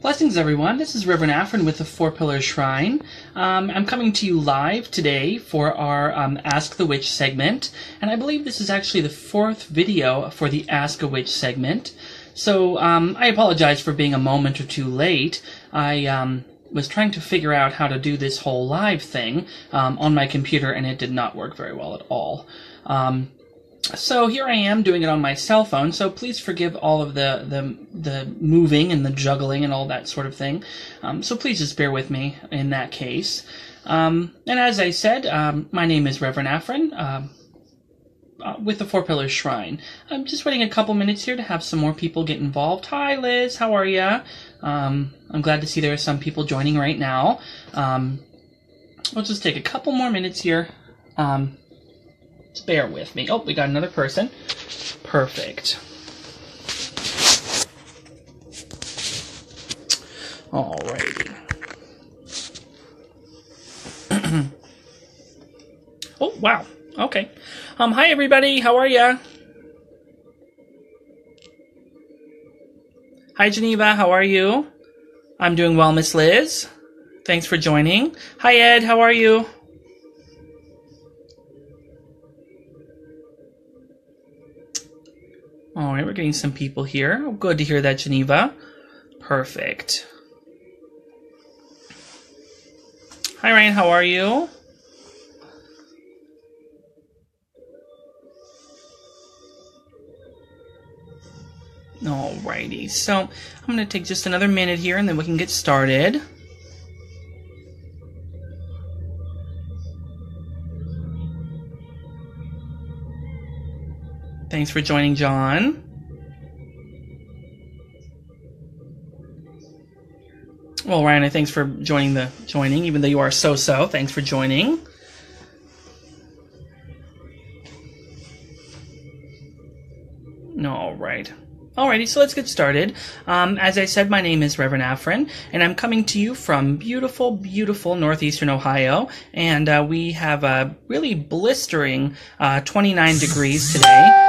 Blessings, everyone. This is Reverend Afrin with the Four Pillars Shrine. I'm coming to you live today for our Ask the Witch segment, and I believe this is actually the fourth video for the Ask a Witch segment. So I apologize for being a moment or two late. I was trying to figure out how to do this whole live thing on my computer, and it did not work very well at all. So here I am doing it on my cell phone, so please forgive all of the moving and the juggling and all that sort of thing. So please just bear with me in that case. And as I said, my name is Reverend Afrin with the Four Pillars Shrine. I'm just waiting a couple minutes here to have some more people get involved. Hi Liz, how are ya? I'm glad to see there are some people joining right now. We'll just take a couple more minutes here. Just bear with me. Oh, we got another person. Perfect. Alrighty. Oh, wow. Okay. Hi everybody. How are ya? Hi Geneva. How are you? I'm doing well, Miss Liz. Thanks for joining. Hi Ed. How are you? All right, we're getting some people here. Oh, good to hear that, Geneva. Perfect. Hi, Ryan. How are you? Alrighty. So I'm going to take just another minute here, and then we can get started. Thanks for joining, John. Well, Ryan, thanks for joining, even though you are so-so. Thanks for joining. All right. Alrighty, so let's get started. As I said, my name is Reverend Afrin, and I'm coming to you from beautiful, beautiful northeastern Ohio, and we have a really blistering 29 degrees today,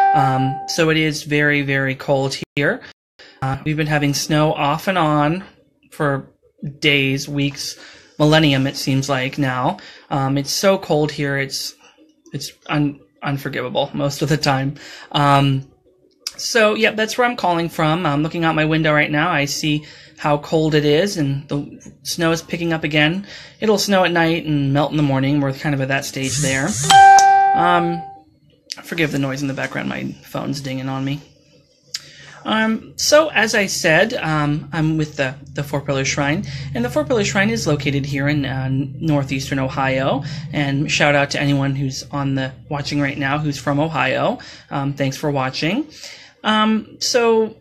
so it is very, very cold here. We've been having snow off and on for days, weeks, millennium it seems like now. It's so cold here, it's unforgivable most of the time. So, yeah, that's where I'm calling from. I'm looking out my window right now. I see how cold it is, and the snow is picking up again. It'll snow at night and melt in the morning. We're kind of at that stage there. Forgive the noise in the background. My phone's dinging on me. So, as I said, I'm with the Four Pillars Shrine, and the Four Pillars Shrine is located here in northeastern Ohio, and shout out to anyone who's watching right now who's from Ohio. Thanks for watching. So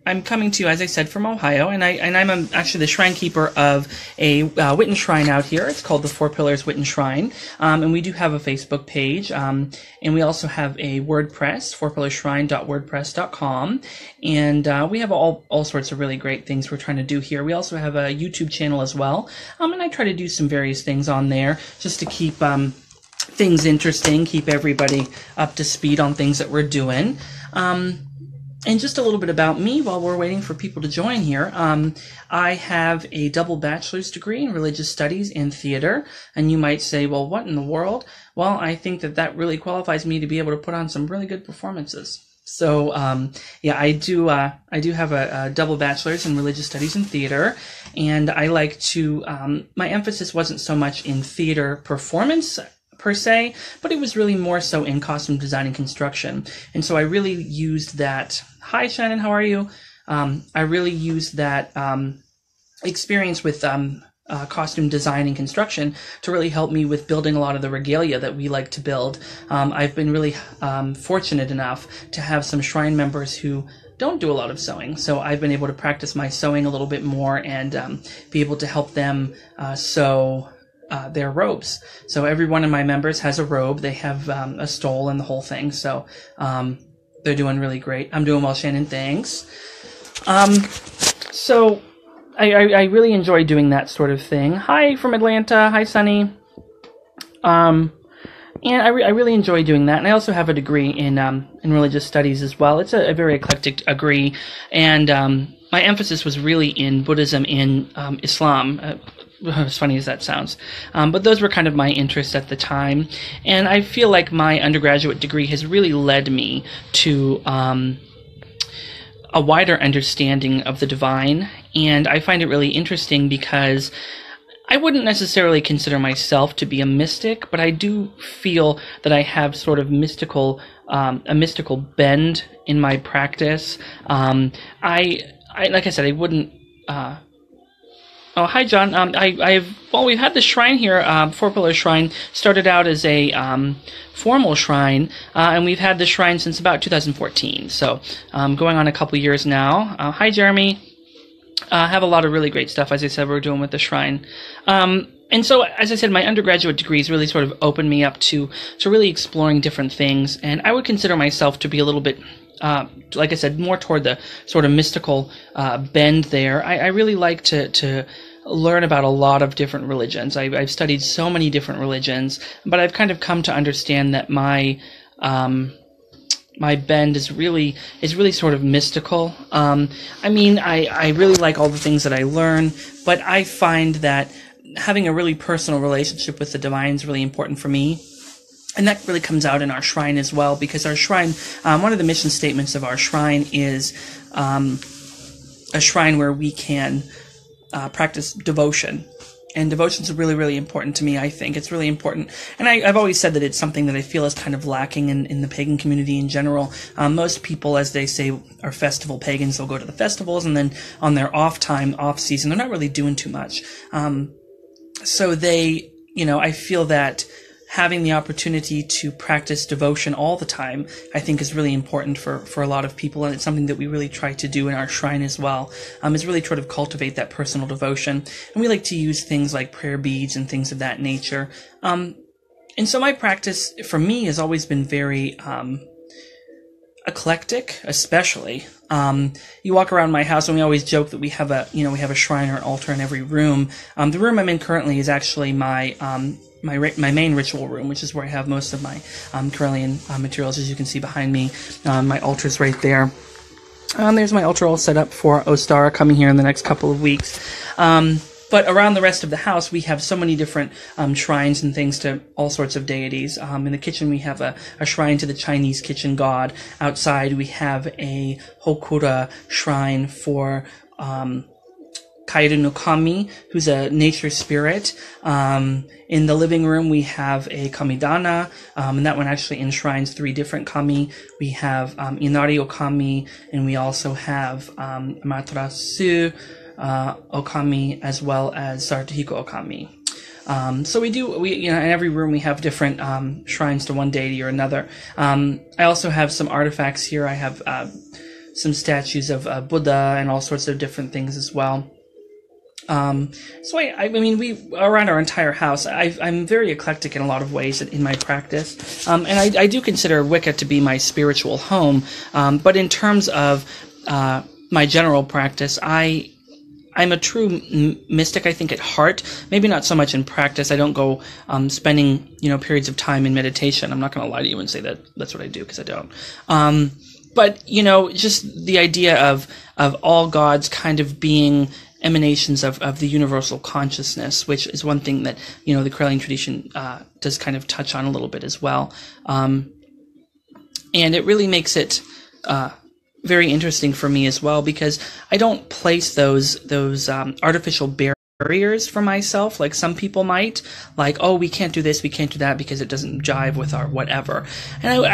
I'm coming to you, as I said, from Ohio, and I'm actually the shrine keeper of a Witten shrine out here. It's called the Four Pillars Witten Shrine, and we do have a Facebook page, and we also have a WordPress, fourpillarshrine.wordpress.com, and we have all sorts of really great things we're trying to do here. We also have a YouTube channel as well, and I try to do some various things on there just to keep things interesting, keep everybody up to speed on things that we're doing. And just a little bit about me while we're waiting for people to join here. I have a double bachelor's degree in religious studies and theater. And you might say, well, what in the world? Well, I think that really qualifies me to be able to put on some really good performances. So, yeah, I do have a double bachelor's in religious studies and theater. And I like to, my emphasis wasn't so much in theater performance per se, but it was really more so in costume design and construction. And so I really used that. Hi, Shannon, how are you? I really used that experience with costume design and construction to really help me with building a lot of the regalia that we like to build. I've been really fortunate enough to have some shrine members who don't do a lot of sewing, so I've been able to practice my sewing a little bit more and be able to help them sew their robes. So every one of my members has a robe. They have a stole and the whole thing. So they're doing really great. I'm doing well, Shannon. Thanks. So I really enjoy doing that sort of thing. Hi from Atlanta. Hi, Sunny. And I really enjoy doing that. And I also have a degree in religious studies as well. It's a very eclectic degree, and my emphasis was really in Buddhism and Islam. As funny as that sounds. But those were kind of my interests at the time. And I feel like my undergraduate degree has really led me to a wider understanding of the divine. And I find it really interesting because I wouldn't necessarily consider myself to be a mystic, but I do feel that I have sort of a mystical bend in my practice. Like I said, I wouldn't. Oh, hi, John. We've had the shrine here, Four Pillar Shrine, started out as a formal shrine, and we've had the shrine since about 2014, so going on a couple years now. Hi, Jeremy. Have a lot of really great stuff, as I said, we're doing with the shrine. And so, as I said, my undergraduate degrees really sort of opened me up to really exploring different things, and I would consider myself to be a little bit, like I said, more toward the sort of mystical bend there. I really like to learn about a lot of different religions. I've studied so many different religions, but I've kind of come to understand that my bend is really sort of mystical. I really like all the things that I learn, but I find that having a really personal relationship with the divine is really important for me. And that really comes out in our shrine as well, because our shrine, one of the mission statements of our shrine is a shrine where we can practice devotion. And devotion is really, really important to me, I think. It's really important. And I've always said that it's something that I feel is kind of lacking in the pagan community in general. Most people, as they say, are festival pagans. They'll go to the festivals, and then on their off season, they're not really doing too much. So I feel that having the opportunity to practice devotion all the time, I think, is really important for a lot of people, and it's something that we really try to do in our shrine as well, is really try to cultivate that personal devotion. And we like to use things like prayer beads and things of that nature. And so my practice, for me, has always been very eclectic, especially. You walk around my house, and we always joke that we have a shrine or an altar in every room. The room I'm in currently is actually my main ritual room, which is where I have most of my Corellian materials, as you can see behind me. My altar's right there. There's my altar all set up for Ostara coming here in the next couple of weeks. But around the rest of the house, we have so many different shrines and things to all sorts of deities. In the kitchen, we have a shrine to the Chinese kitchen god. Outside, we have a Hokura shrine for Kairu no Kami, who's a nature spirit. In the living room, we have a Kamidana, and that one actually enshrines 3 different Kami. We have Inari Okami, and we also have Amaterasu Okami, as well as Sartohiko Okami. So in every room we have different shrines to one deity or another. I also have some artifacts here. I have some statues of Buddha and all sorts of different things as well. So we around our entire house, I'm very eclectic in a lot of ways in my practice, and I do consider Wicca to be my spiritual home. But in terms of my general practice, I'm a true mystic, I think, at heart. Maybe not so much in practice. I don't go spending periods of time in meditation. I'm not going to lie to you and say that that's what I do, because I don't. But just the idea of all gods kind of being emanations of the universal consciousness, which is one thing that the Corellian tradition does kind of touch on a little bit as well, and it really makes it very interesting for me as well, because I don't place those artificial barriers for myself like some people might, like, oh, we can't do this, we can't do that because it doesn't jive with our whatever. And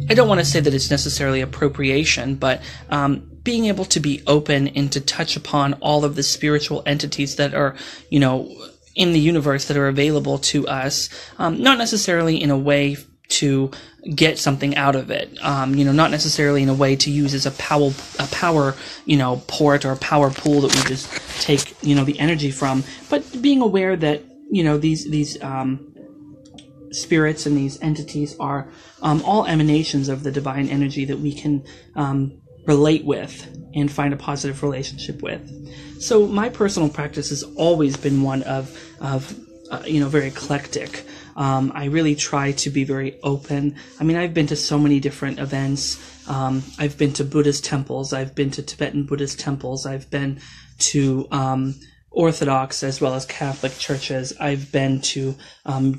I don't want to say that it's necessarily appropriation, but being able to be open and to touch upon all of the spiritual entities that are, in the universe that are available to us, not necessarily in a way to get something out of it, not necessarily in a way to use as a power, port or a power pool that we just take, the energy from, but being aware that, these spirits and these entities are all emanations of the divine energy that we can relate with and find a positive relationship with. So my personal practice has always been one of very eclectic. I really try to be very open. I mean, I've been to so many different events. I've been to Buddhist temples. I've been to Tibetan Buddhist temples. I've been to Orthodox as well as Catholic churches. I've been to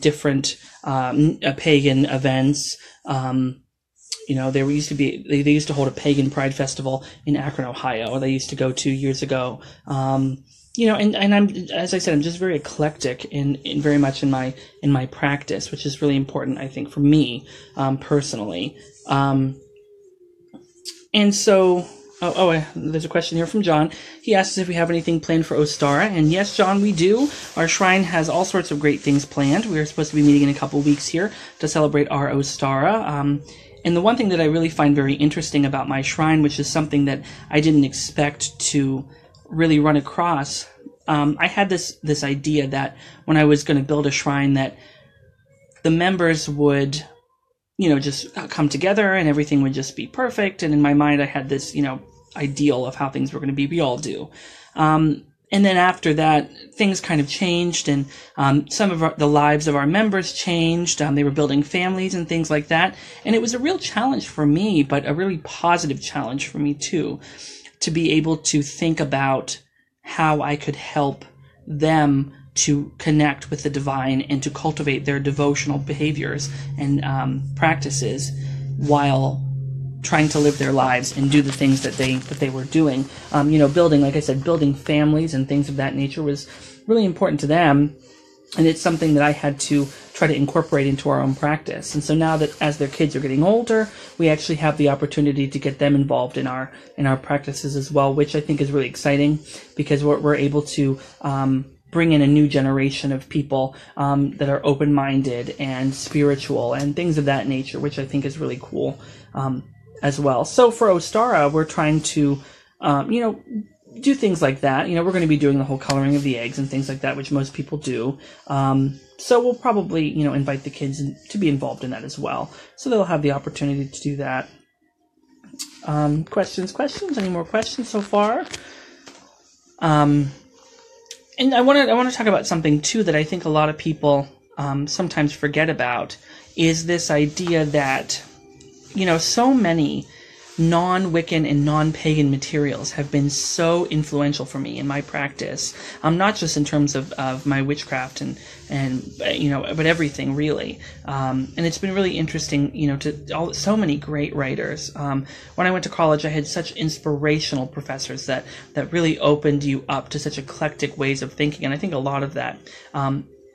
different pagan events. There used to be, they used to hold a pagan pride festival in Akron, Ohio. They used to go to years ago. And I'm, as I said, I'm just very eclectic in very much in my practice, which is really important, I think, for me, personally. And so, there's a question here from John. He asks if we have anything planned for Ostara. And yes, John, we do. Our shrine has all sorts of great things planned. We are supposed to be meeting in a couple weeks here to celebrate our Ostara. And the one thing that I really find very interesting about my shrine, which is something that I didn't expect to really run across, I had this idea that when I was going to build a shrine that the members would, just come together and everything would just be perfect. And in my mind, I had this, ideal of how things were going to be. We all do. And then after that, things kind of changed, and some of the lives of our members changed. They were building families and things like that. And it was a real challenge for me, but a really positive challenge for me too, to be able to think about how I could help them to connect with the divine and to cultivate their devotional behaviors and practices while trying to live their lives and do the things that they were doing. Building, like I said, building families and things of that nature was really important to them. And it's something that I had to try to incorporate into our own practice. And so now that as their kids are getting older, we actually have the opportunity to get them involved in our practices as well, which I think is really exciting because we're able to bring in a new generation of people that are open-minded and spiritual and things of that nature, which I think is really cool as well. So for Ostara, we're trying to, do things like that. We're going to be doing the whole coloring of the eggs and things like that, which most people do. So we'll probably, invite the kids to be involved in that as well. So they'll have the opportunity to do that. Questions? Any more questions so far? And I want to talk about something too that I think a lot of people sometimes forget about, is this idea that, so many non-Wiccan and non-pagan materials have been so influential for me in my practice, not just in terms of my witchcraft and but everything really. And it's been really interesting, so many great writers. When I went to college, I had such inspirational professors that really opened you up to such eclectic ways of thinking, and I think a lot of that,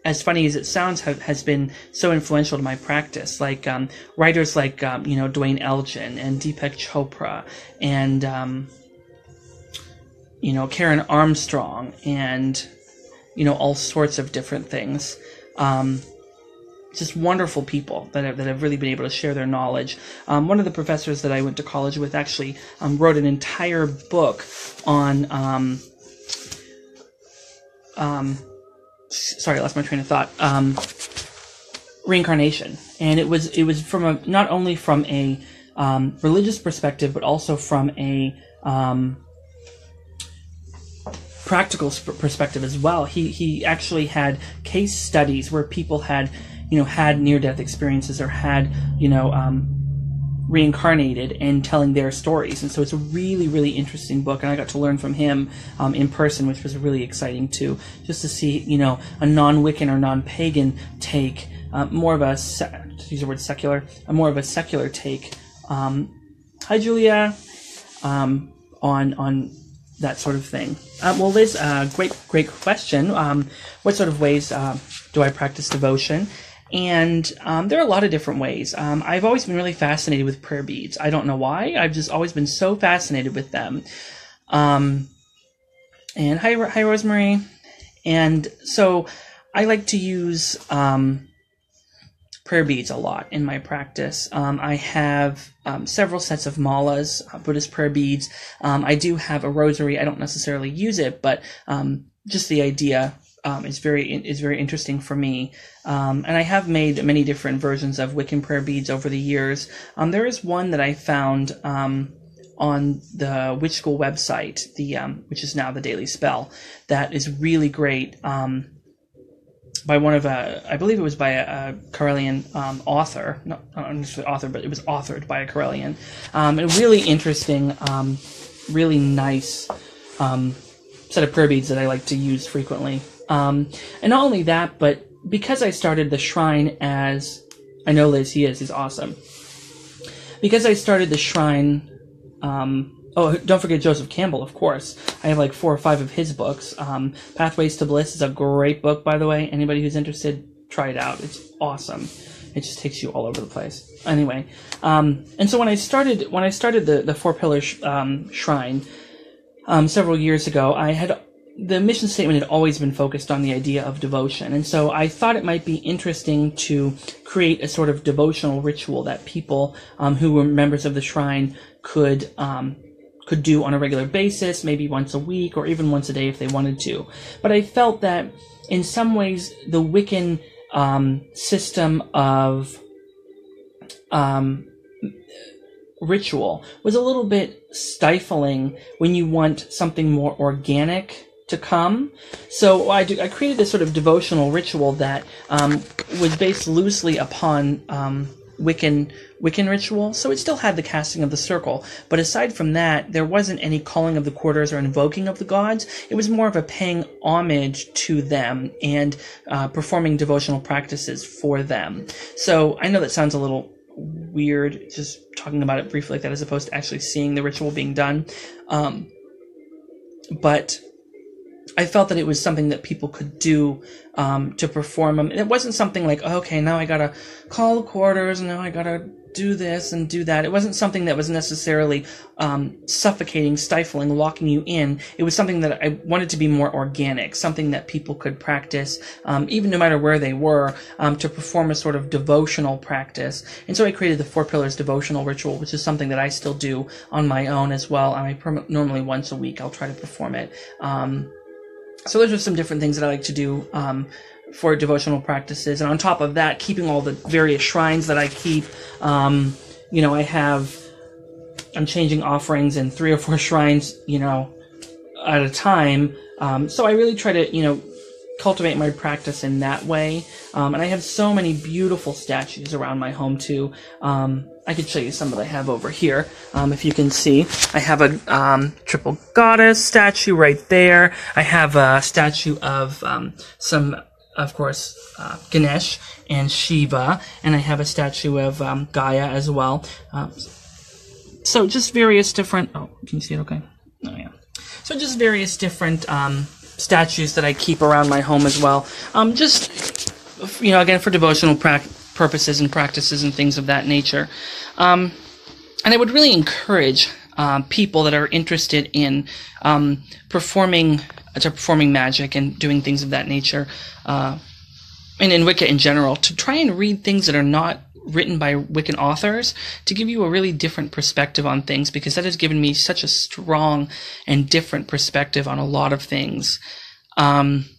as funny as it sounds, has been so influential to my practice. Like writers like Dwayne Elgin and Deepak Chopra and Karen Armstrong and all sorts of different things. Just wonderful people that have really been able to share their knowledge. One of the professors that I went to college with actually wrote an entire book on sorry, I lost my train of thought. Reincarnation, and it was from not only from a religious perspective, but also from a practical perspective as well. He actually had case studies where people had near-death experiences or had reincarnated and telling their stories. And so it's a really, really interesting book, and I got to learn from him in person, which was really exciting too, just to see a non-Wiccan or non-pagan take, more of a to use the word secular, more of a secular take. Hi Julia, on that sort of thing. Well, Liz, great question. What sort of ways do I practice devotion? And there are a lot of different ways. I've always been really fascinated with prayer beads. I don't know why. I've just always been so fascinated with them. And hi, Rosemary. And so I like to use prayer beads a lot in my practice. I have several sets of malas, Buddhist prayer beads. I do have a rosary. I don't necessarily use it, but just the idea is very interesting for me. And I have made many different versions of Wiccan prayer beads over the years. There is one that I found on the Witch School website, which is now the Daily Spell, that is really great. by one of I believe it was by a Karelian author, not necessarily author, but it was authored by a Karelian. A really interesting, really nice set of prayer beads that I like to use frequently. And not only that, but because I started the shrine as, I know Liz, he's awesome. Because I started the shrine, oh, don't forget Joseph Campbell, of course. I have like 4 or 5 of his books. Pathways to Bliss is a great book, by the way. Anybody who's interested, try it out. It's awesome. It just takes you all over the place. Anyway, and so when I started the 4-pillar shrine several years ago, the mission statement had always been focused on the idea of devotion, and so I thought it might be interesting to create a sort of devotional ritual that people who were members of the shrine could do on a regular basis, maybe once a week or even once a day if they wanted to. But I felt that in some ways the Wiccan system of ritual was a little bit stifling when you want something more organic to come. So I created this sort of devotional ritual that was based loosely upon Wiccan ritual. So it still had the casting of the circle, but aside from that, there wasn't any calling of the quarters or invoking of the gods. It was more of a paying homage to them and performing devotional practices for them. So I know that sounds a little weird, just talking about it briefly like that, as opposed to actually seeing the ritual being done. But I felt that it was something that people could do to perform them. And it wasn't something like, okay, now I gotta call the quarters, and now I gotta do this and do that. It wasn't something that was necessarily suffocating, stifling, locking you in. It was something that I wanted to be more organic, something that people could practice, even no matter where they were, to perform a sort of devotional practice. And so I created the 4 Pillars devotional ritual, which is something that I still do on my own as well. Normally once a week I'll try to perform it. So those are some different things that I like to do for devotional practices. And on top of that, keeping all the various shrines that I keep. I'm changing offerings in 3 or 4 shrines, at a time. So I really try to, cultivate my practice in that way. And I have so many beautiful statues around my home too. I could show you some that I have over here. If you can see, I have a triple goddess statue right there. I have a statue of of course, Ganesh and Shiva, and I have a statue of Gaia as well. So just various different. Oh, can you see it? Okay. Oh yeah. So just various different statues that I keep around my home as well. Again, for devotional purposes and practices and things of that nature. And I would really encourage people that are interested in performing magic and doing things of that nature, and in Wicca in general, to try and read things that are not written by Wiccan authors, to give you a really different perspective on things, because that has given me such a strong and different perspective on a lot of things. And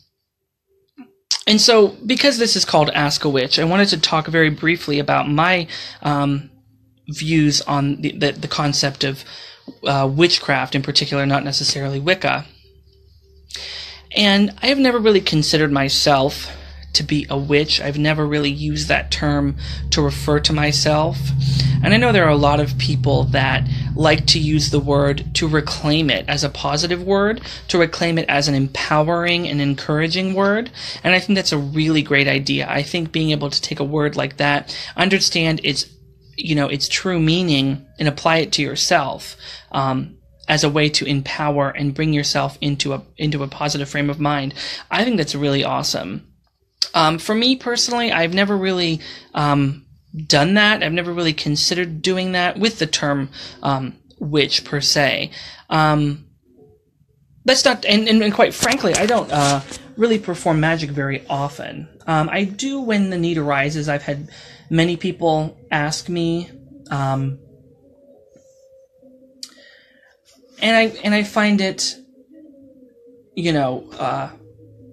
so, because this is called Ask a Witch, I wanted to talk very briefly about my views on the concept of witchcraft in particular, not necessarily Wicca. And I have never really considered myself to be a witch. I've never really used that term to refer to myself. And I know there are a lot of people that like to use the word to reclaim it as a positive word, to reclaim it as an empowering and encouraging word. And I think that's a really great idea. I think being able to take a word like that, understand its true meaning, and apply it to yourself, as a way to empower and bring yourself into a positive frame of mind. I think that's really awesome. For me personally, I've never really done that. I've never really considered doing that with the term witch per se. That's not, and quite frankly, I don't really perform magic very often. I do when the need arises. I've had many people ask me, and I find it,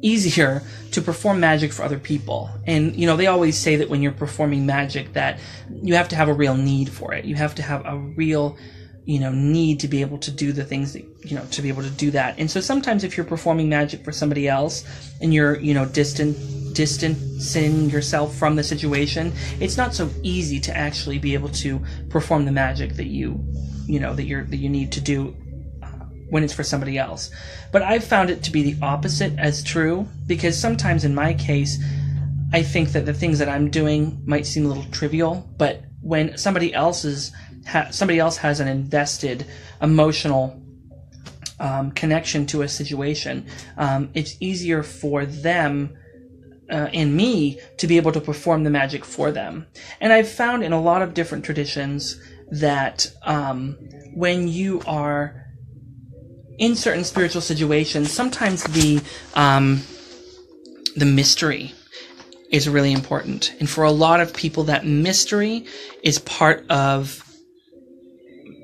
easier to perform magic for other people. And, they always say that when you're performing magic that you have to have a real need for it. You have to have a real, need to be able to do the things that, to be able to do that. And so sometimes if you're performing magic for somebody else and you're, distant distancing yourself from the situation, it's not so easy to actually be able to perform the magic that you need to do when it's for somebody else. But I've found it to be the opposite as true, because sometimes in my case, I think that the things that I'm doing might seem a little trivial, but when somebody else has an invested emotional connection to a situation, it's easier for them and me to be able to perform the magic for them. And I've found in a lot of different traditions that when you are in certain spiritual situations, sometimes the mystery is really important. And for a lot of people, that mystery is part of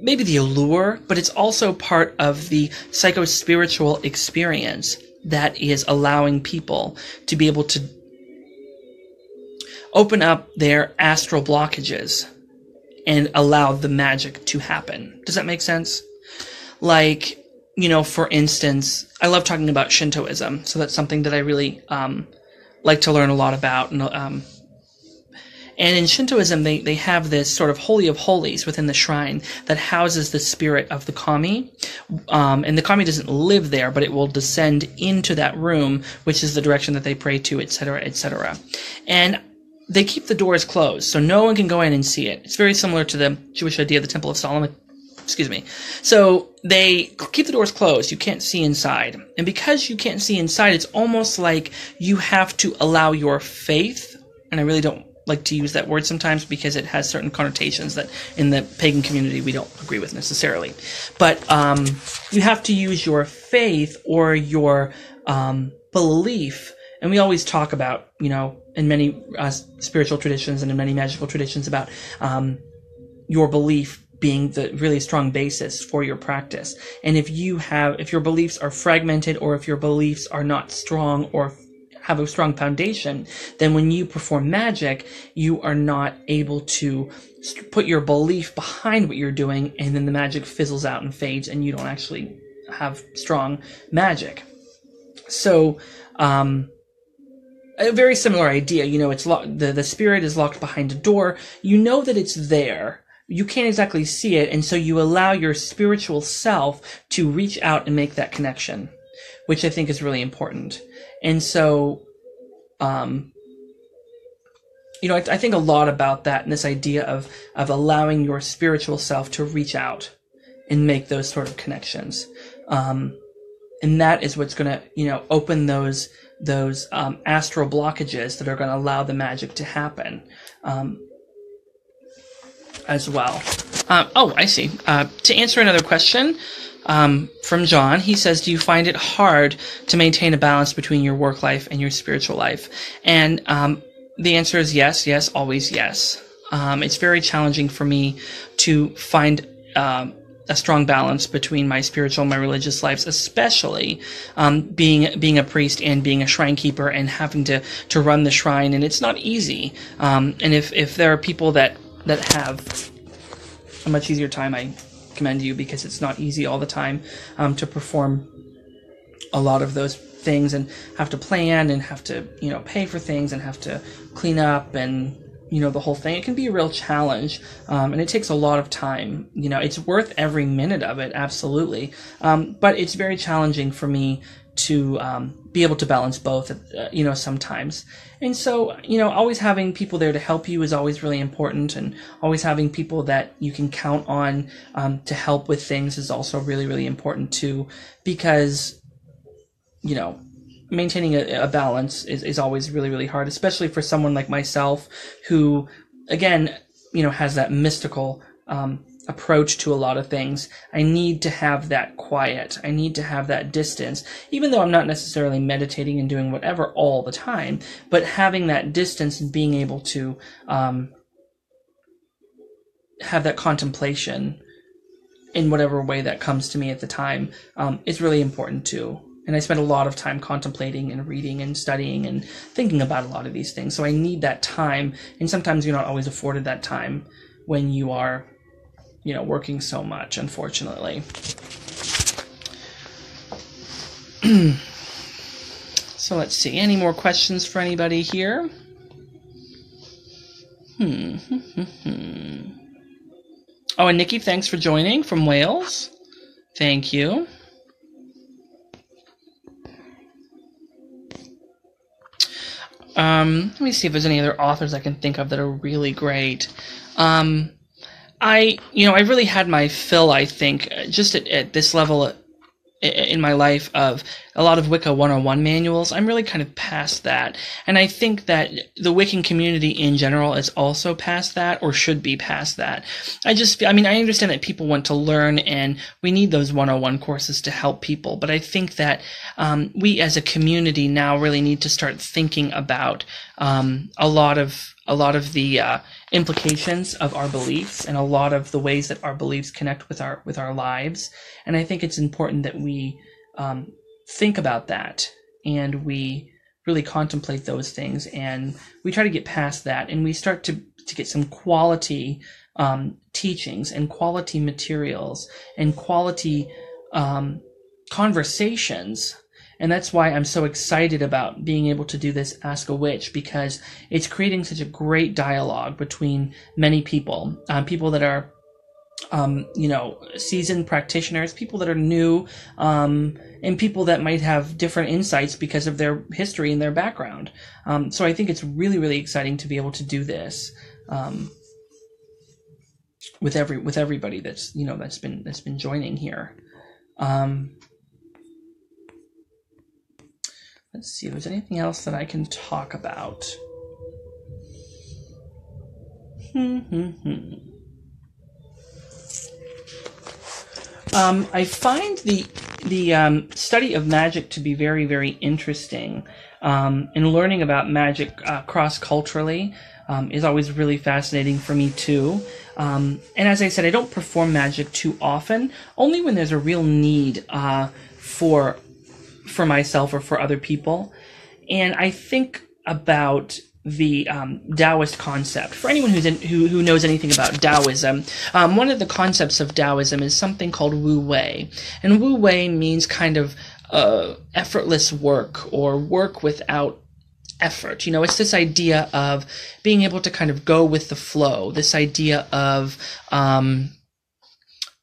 maybe the allure, but it's also part of the psycho-spiritual experience that is allowing people to be able to open up their astral blockages and allow the magic to happen. Does that make sense? Like, for instance, I love talking about Shintoism, so that's something that I really like to learn a lot about. And in Shintoism, they have this sort of holy of holies within the shrine that houses the spirit of the kami. And the kami doesn't live there, but it will descend into that room, which is the direction that they pray to, etc., etc. And they keep the doors closed, so no one can go in and see it. It's very similar to the Jewish idea of the Temple of Solomon. Excuse me. So they keep the doors closed. You can't see inside. And because you can't see inside, it's almost like you have to allow your faith, and I really don't like to use that word sometimes because it has certain connotations that in the pagan community we don't agree with necessarily. But you have to use your faith or your belief. And we always talk about, in many spiritual traditions and in many magical traditions about your belief being the really strong basis for your practice. And if your beliefs are fragmented, or if your beliefs are not strong or have a strong foundation, then when you perform magic, you are not able to put your belief behind what you're doing, and then the magic fizzles out and fades, and you don't actually have strong magic. So, a very similar idea, it's the spirit is locked behind a door. You know that it's there. You can't exactly see it, and so you allow your spiritual self to reach out and make that connection, which I think is really important. And so, I think a lot about that, and this idea of allowing your spiritual self to reach out and make those sort of connections. And that is what's going to, open those astral blockages that are going to allow the magic to happen. As well. I see. To answer another question from John, he says, do you find it hard to maintain a balance between your work life and your spiritual life? And the answer is yes, always yes. It's very challenging for me to find a strong balance between my spiritual and my religious lives, especially being a priest and being a shrine keeper and having to run the shrine, and it's not easy. And if there are people that have a much easier time, I commend you, because it's not easy all the time to perform a lot of those things and have to plan and have to pay for things and have to clean up and the whole thing. It can be a real challenge, and it takes a lot of time. It's worth every minute of it, absolutely, but it's very challenging for me to be able to balance both, sometimes. And so, always having people there to help you is always really important, and always having people that you can count on to help with things is also really, really important too, because, maintaining a balance is always really, really hard, especially for someone like myself who, again, has that mystical approach to a lot of things. I need to have that quiet. I need to have that distance, even though I'm not necessarily meditating and doing whatever all the time, but having that distance and being able to have that contemplation in whatever way that comes to me at the time is really important too. And I spend a lot of time contemplating and reading and studying and thinking about a lot of these things. So I need that time, and sometimes you're not always afforded that time when you are working so much, unfortunately. So let's see. Any more questions for anybody here? Oh, and Nikki, thanks for joining from Wales. Thank you. Let me see if there's any other authors I can think of that are really great. I really had my fill, I think, just at this level in my life of a lot of Wicca 101 manuals. I'm really kind of past that. And I think that the Wiccan community in general is also past that, or should be past that. I understand that people want to learn, and we need those 101 courses to help people. But I think that we as a community now really need to start thinking about a lot of the implications of our beliefs, and a lot of the ways that our beliefs connect with our lives. And I think it's important that we think about that, and we really contemplate those things, and we try to get past that, and we start to get some quality teachings and quality materials and quality conversations. And that's why I'm so excited about being able to do this Ask a Witch, because it's creating such a great dialogue between many people, people that are, seasoned practitioners, people that are new, and people that might have different insights because of their history and their background. So I think it's really, really exciting to be able to do this with everybody that's been joining here. Let's see if there's anything else that I can talk about. I find the study of magic to be very, very interesting. And learning about magic cross-culturally is always really fascinating for me too. And as I said, I don't perform magic too often, only when there's a real need for myself or for other people. And I think about the Taoist concept. For anyone who knows anything about Taoism, one of the concepts of Taoism is something called Wu Wei. And Wu Wei means kind of effortless work, or work without effort. It's this idea of being able to kind of go with the flow, this idea of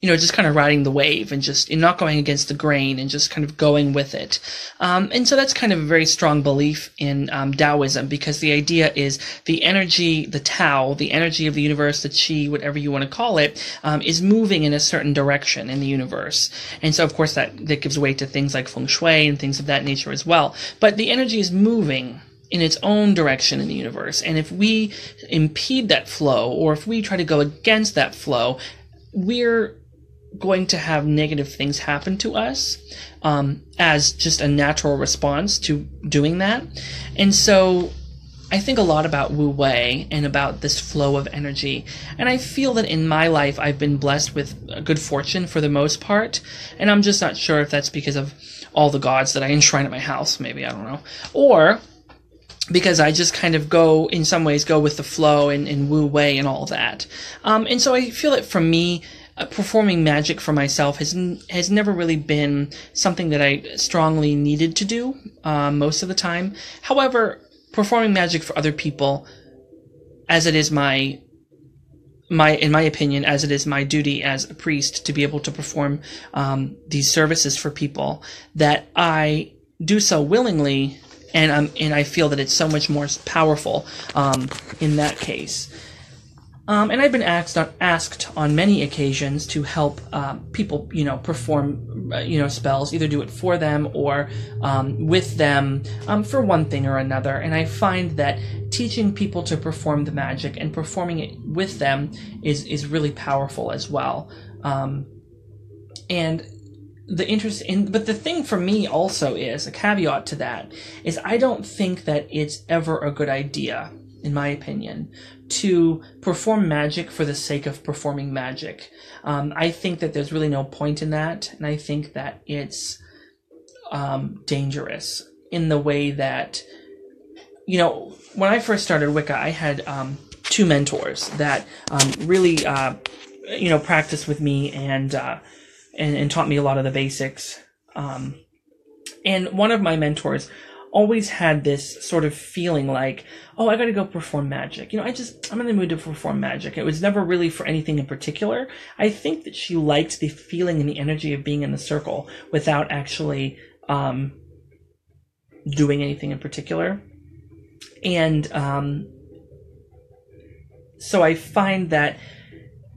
just kind of riding the wave and just not going against the grain and just kind of going with it. And so that's kind of a very strong belief in Taoism, because the idea is the energy, the Tao, the energy of the universe, the Qi, whatever you want to call it, is moving in a certain direction in the universe. And so, of course, that gives way to things like feng shui and things of that nature as well. But the energy is moving in its own direction in the universe. And if we impede that flow, or if we try to go against that flow, we're going to have negative things happen to us as just a natural response to doing that. And so I think a lot about Wu Wei and about this flow of energy. And I feel that in my life I've been blessed with good fortune for the most part. And I'm just not sure if that's because of all the gods that I enshrine at my house, maybe, I don't know. Or because I just kind of go with the flow and Wu Wei and all that. And so I feel that for me, performing magic for myself has never really been something that I strongly needed to do most of the time. However, performing magic for other people, as it is in my opinion, as it is my duty as a priest to be able to perform these services for people, that I do so willingly, and I feel that it's so much more powerful in that case. And I've been asked on many occasions to help people, perform, spells, either do it for them or with them for one thing or another. And I find that teaching people to perform the magic and performing it with them is really powerful as well. And but the thing for me also is, a caveat to that, is I don't think that it's ever a good idea, in my opinion, to perform magic for the sake of performing magic. I think that there's really no point in that, and I think that it's dangerous in the way that, when I first started Wicca, I had two mentors that really, practiced with me and taught me a lot of the basics. And one of my mentors always had this sort of feeling like, oh, I got to go perform magic. You know, I'm in the mood to perform magic. It was never really for anything in particular. I think that she liked the feeling and the energy of being in the circle without actually doing anything in particular. And so I find that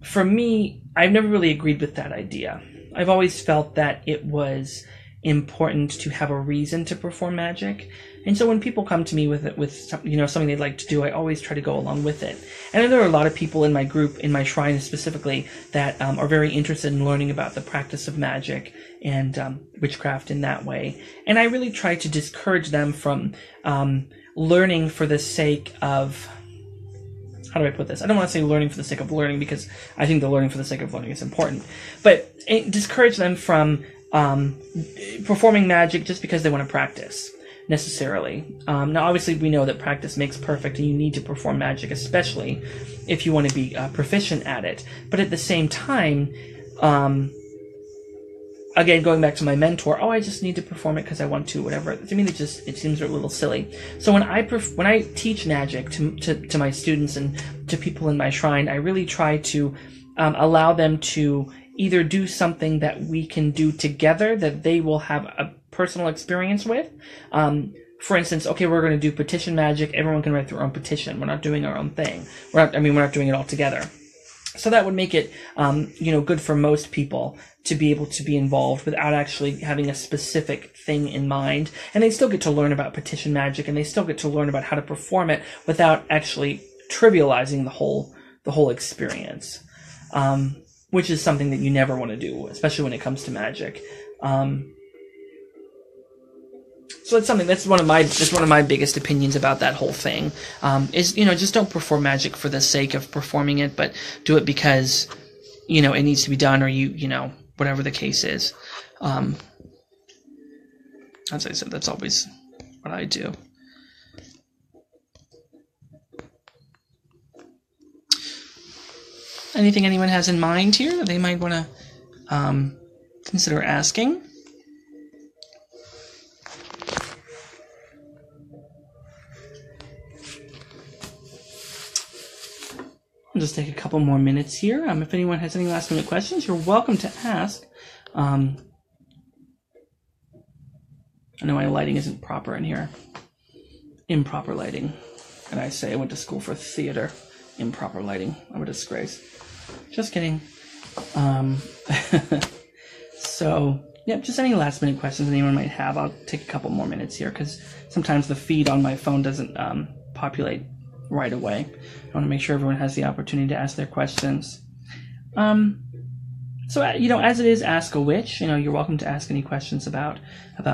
for me, I've never really agreed with that idea. I've always felt that it was important to have a reason to perform magic. And so when people come to me with something they'd like to do, I always try to go along with it. And there are a lot of people in my group, in my shrine specifically, that are very interested in learning about the practice of magic and witchcraft in that way. And I really try to discourage them from learning for the sake of, how do I put this? I don't want to say learning for the sake of learning, because I think the learning for the sake of learning is important. But discourage them from performing magic just because they want to practice, necessarily. Now, obviously, we know that practice makes perfect, and you need to perform magic, especially if you want to be proficient at it. But at the same time, again, going back to my mentor, I just need to perform it because I want to, whatever. To me, it seems a little silly. So when I teach magic to my students and to people in my shrine, I really try to allow them to either do something that we can do together that they will have a personal experience with. For instance, okay, we're going to do petition magic. Everyone can write their own petition. We're not doing our own thing. We're not doing it all together. So that would make it, good for most people to be able to be involved without actually having a specific thing in mind. And they still get to learn about petition magic, and they still get to learn about how to perform it without actually trivializing the whole experience. Which is something that you never want to do, especially when it comes to magic. So that's one of my biggest opinions about that whole thing. Is just don't perform magic for the sake of performing it, but do it because it needs to be done, or whatever the case is. As I said, that's always what I do. Anything anyone has in mind here that they might want to consider asking? I'll just take a couple more minutes here. If anyone has any last minute questions, you're welcome to ask. I know my lighting isn't proper in here. Improper lighting. And I say I went to school for theater. Improper lighting. I'm a disgrace. Just kidding. So, just any last minute questions anyone might have. I'll take a couple more minutes here because sometimes the feed on my phone doesn't populate right away. I want to make sure everyone has the opportunity to ask their questions. So, as it is Ask a Witch, you're welcome to ask any questions about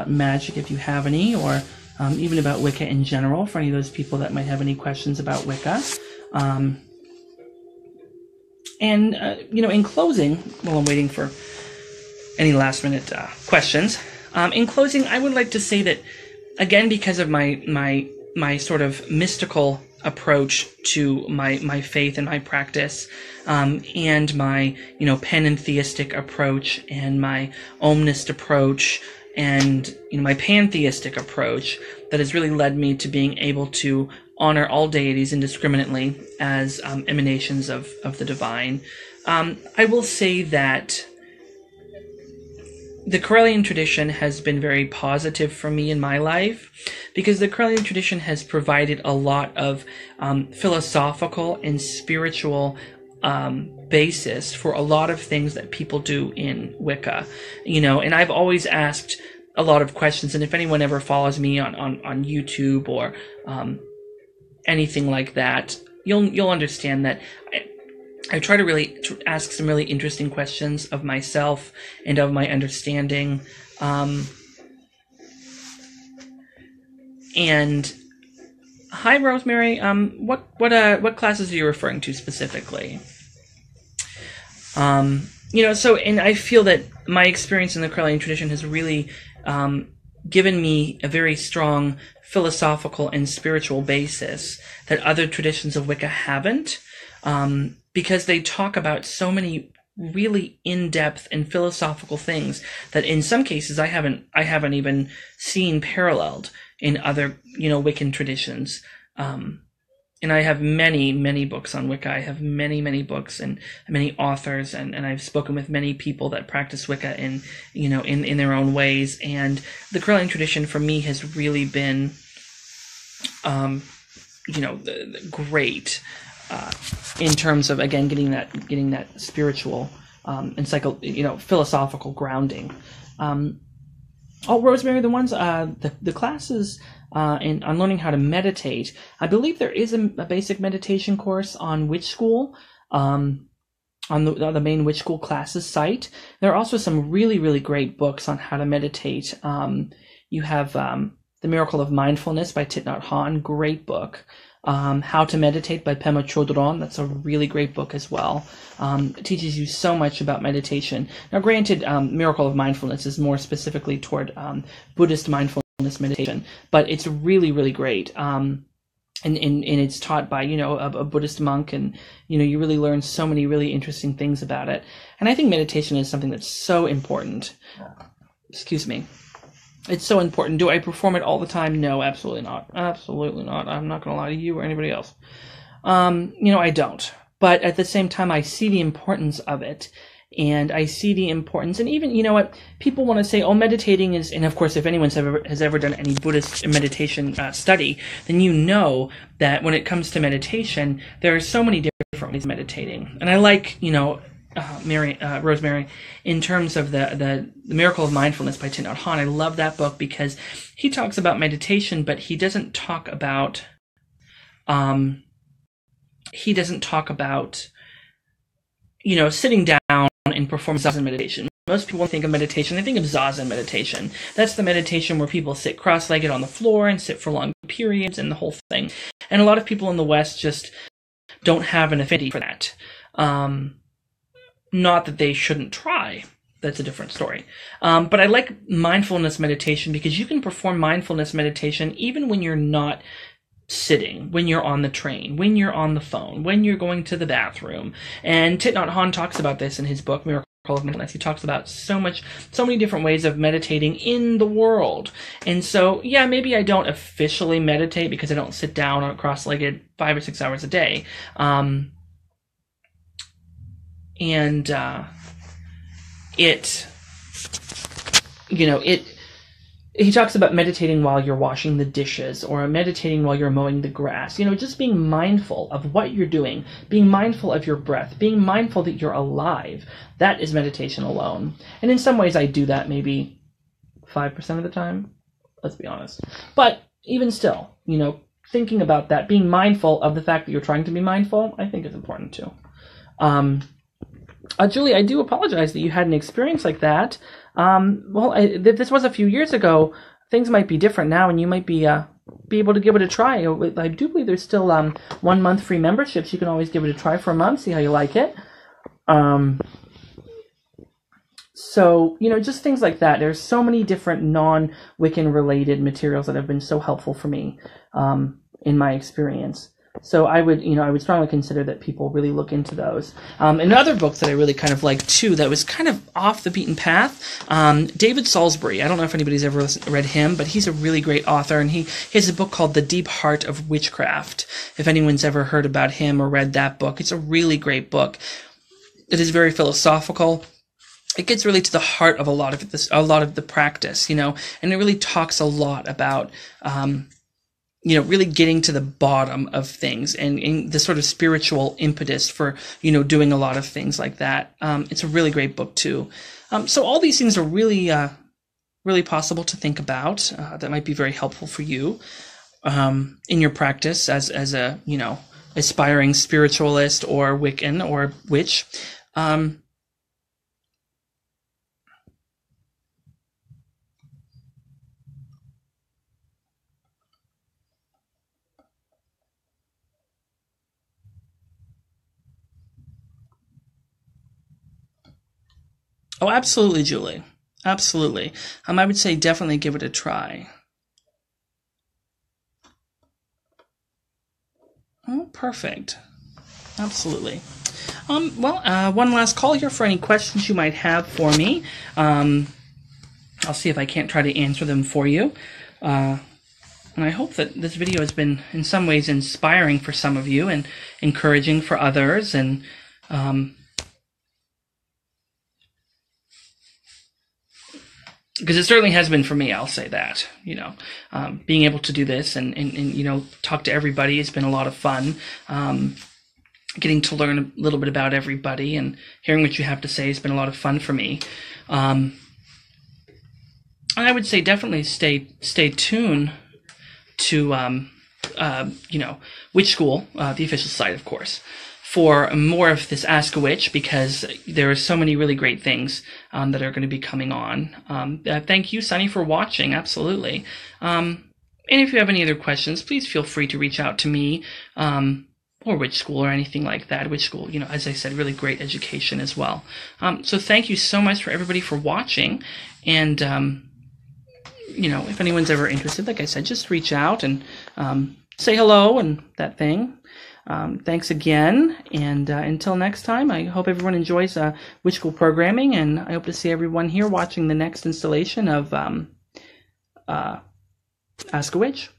magic if you have any, or even about Wicca in general, for any of those people that might have any questions about Wicca. In closing, while I'm waiting for any last-minute questions, in closing, I would like to say that, again, because of my sort of mystical approach to my faith and my practice, and my panentheistic approach and my omnist approach and my pantheistic approach, that has really led me to being able to honor all deities indiscriminately as emanations of the divine. I will say that the Correllian tradition has been very positive for me in my life, because the Correllian tradition has provided a lot of philosophical and spiritual basis for a lot of things that people do in Wicca. And I've always asked a lot of questions, and if anyone ever follows me on YouTube or anything like that, you'll understand that I try to really ask some really interesting questions of myself and of my understanding. And hi, Rosemary. What classes are you referring to specifically? And I feel that my experience in the Correllian tradition has really given me a very strong philosophical and spiritual basis that other traditions of Wicca haven't, because they talk about so many really in-depth and philosophical things that in some cases I haven't even seen paralleled in other, Wiccan traditions. And I have many, many books on Wicca. I have many, many books and many authors, and I've spoken with many people that practice Wicca in their own ways. And the Correllian tradition for me has really been, great in terms of, again, getting that spiritual and philosophical grounding. Rosemary, the ones the classes. On learning how to meditate. I believe there is a basic meditation course on Witch School, on the main Witch School classes site. There are also some really, really great books on how to meditate. You have The Miracle of Mindfulness by Thich Nhat Hanh, great book. How to Meditate by Pema Chodron, that's a really great book as well. It teaches you so much about meditation. Now, granted, Miracle of Mindfulness is more specifically toward Buddhist mindfulness meditation, but it's really, really great. And it's taught by, a Buddhist monk, and, you really learn so many really interesting things about it. And I think meditation is something that's so important. Excuse me. It's so important. Do I perform it all the time? No, absolutely not. Absolutely not. I'm not going to lie to you or anybody else. I don't. But at the same time, I see the importance of it. And I see the importance, and even, people want to say, meditating is, and of course, if anyone has ever done any Buddhist meditation study, then you know that when it comes to meditation, there are so many different ways of meditating. And I like, Rosemary, in terms of the Miracle of Mindfulness by Thich Nhat Hanh. I love that book because he talks about meditation, but he doesn't talk about, sitting down and perform Zazen meditation. Most people think of meditation, they think of Zazen meditation. That's the meditation where people sit cross-legged on the floor and sit for long periods and the whole thing. And a lot of people in the West just don't have an affinity for that. Not that they shouldn't try. That's a different story. But I like mindfulness meditation because you can perform mindfulness meditation even when you're not sitting, when you're on the train, when you're on the phone, when you're going to the bathroom. And Thich Nhat Hanh talks about this in his book, Miracle of Mindfulness. He talks about so many different ways of meditating in the world. And so, yeah, maybe I don't officially meditate because I don't sit down on cross-legged 5 or 6 hours a day. He talks about meditating while you're washing the dishes or meditating while you're mowing the grass. Just being mindful of what you're doing, being mindful of your breath, being mindful that you're alive. That is meditation alone. And in some ways I do that maybe 5% of the time. Let's be honest. But even still, thinking about that, being mindful of the fact that you're trying to be mindful, I think is important too. Julie, I do apologize that you had an experience like that. This was a few years ago. Things might be different now, and you might be able to give it a try. I do believe there's still 1 month free memberships. You can always give it a try for a month, see how you like it. So, just things like that. There's so many different non-Wiccan related materials that have been so helpful for me in my experience. So I would strongly consider that people really look into those. Another book that I really kind of like too, that was kind of off the beaten path, David Salisbury. I don't know if anybody's ever read him, but he's a really great author, and he has a book called The Deep Heart of Witchcraft. If anyone's ever heard about him or read that book, it's a really great book. It is very philosophical. It gets really to the heart of a lot of the practice, and it really talks a lot about really getting to the bottom of things and the sort of spiritual impetus for, doing a lot of things like that. It's a really great book too. So all these things are really, really possible to think about. That might be very helpful for you, in your practice as a, aspiring spiritualist or Wiccan or witch. Oh, absolutely, Julie. Absolutely. I would say definitely give it a try. Oh, perfect. Absolutely. One last call here for any questions you might have for me. I'll see if I can't try to answer them for you. And I hope that this video has been in some ways inspiring for some of you and encouraging for others. And because it certainly has been for me, I'll say that, being able to do this and talk to everybody has been a lot of fun. Getting to learn a little bit about everybody and hearing what you have to say has been a lot of fun for me. And I would say definitely stay tuned to, Witch School, the official site, of course, for more of this Ask a Witch, because there are so many really great things that are going to be coming on. Thank you, Sunny, for watching. Absolutely. And if you have any other questions, please feel free to reach out to me or Witch School or anything like that. Witch School, as I said, really great education as well. So thank you so much for everybody for watching. And, if anyone's ever interested, like I said, just reach out and say hello and that thing. Thanks again, and until next time, I hope everyone enjoys Witch School programming, and I hope to see everyone here watching the next installation of Ask a Witch.